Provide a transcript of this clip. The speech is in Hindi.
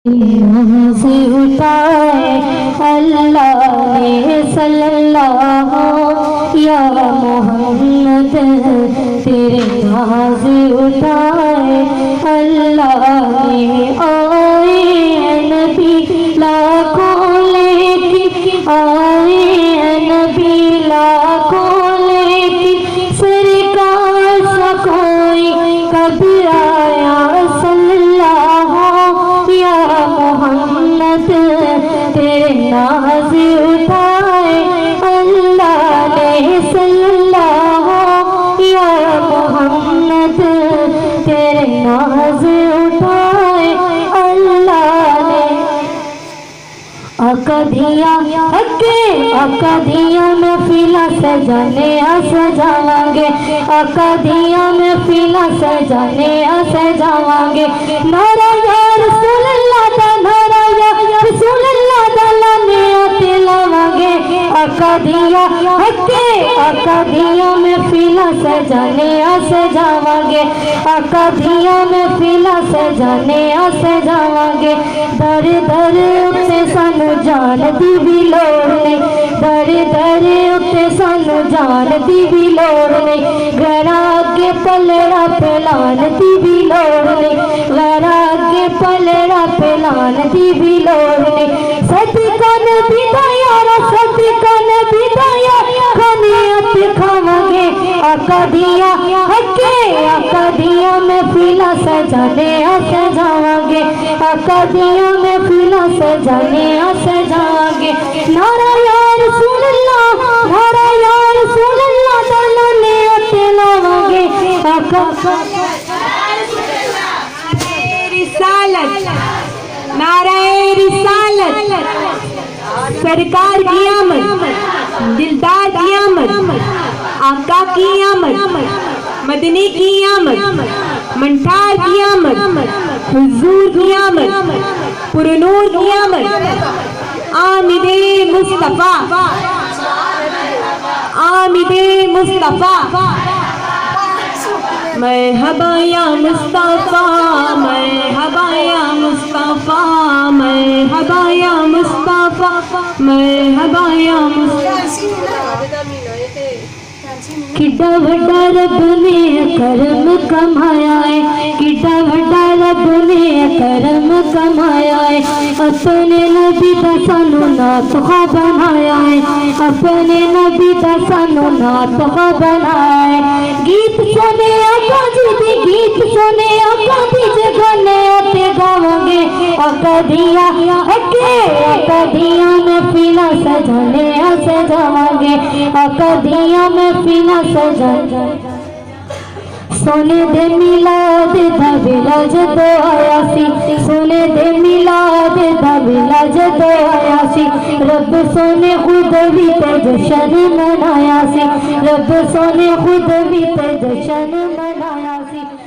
से उठाए अल्लाह ने सल्लल्लाहु या मोहम्मद तेरे यहाँ से उठाए अल्लाह ने आए नबी लाखों लेके आए नबी लाखों लेके सरकार सा कोई कभी आया मोहम्मद तेरे नाज उठाए अल्लाह ने सल्लल्लाहु या मोहम्मद तेरे नाज उठाए अल्लाह ने अकदिया में फिला सजाने सजावांगे अकदिया में फिला सजाने सजावांगे नारा या रसूल अल्लाह दा नारा या रसूल अल्लाह दा लाने आते लावांगे अकदिया में फिला सजाने सजावांगे अकदिया में फिला सजाने सजावांगे दर दर उत्ते सानू जान दी भी लोड़ नहीं दर दर उत्ते सानू जान दी भी लोड़ नहीं घरा अगे पलड़ा फैलान दी भी लोड़ नहीं घरा अगे पलड़ा फैलान दी भी लोड़ नहीं सदका नबी दा यारा सदका नबी दा यारा खाने आते खावांगे अकदिया में फिला सजाने सजावांगे अकदिया में फिला सजाने सजावांगे नारा या रसूल अल्लाह नारा या रसूल अल्लाह ताला ने आते लावांगे रिसालत नाराए रिसालत सरकार की आमद दिलदार की आमद आका की आमद मदनी की आमद मंठार की आमद हुजूर की आमद पुरनूर की आमद आमिदे मुस्तफा आमिदे मुस्तफा मरहबा या मुस्तफा मरहबा या मुस्तफा मरहबा या मुस्तफा मरहबा या मुस्तफा किड्डा वड्डा रब ने करम कमाया है किड्डा वड्डा रब ने करम कमाया है अपने नबी दा सानू नातखा बनाया है अपने नबी दा सानू नातखा बनाया है गीत सुने आका जी दे गीत सुने आका दी जगाने आते गावांगे अकदिया में फिला सजाने सजावांगे अकदिया में फिला सजाने सोने दे मिलाद दा वेला जदों आया सी सोने दे मिलाद दा वेला जदों आया सी रब सोने खुद भी ते जश्न मनाया सी रब सोने खुद भी ते जश्न मनाया सी।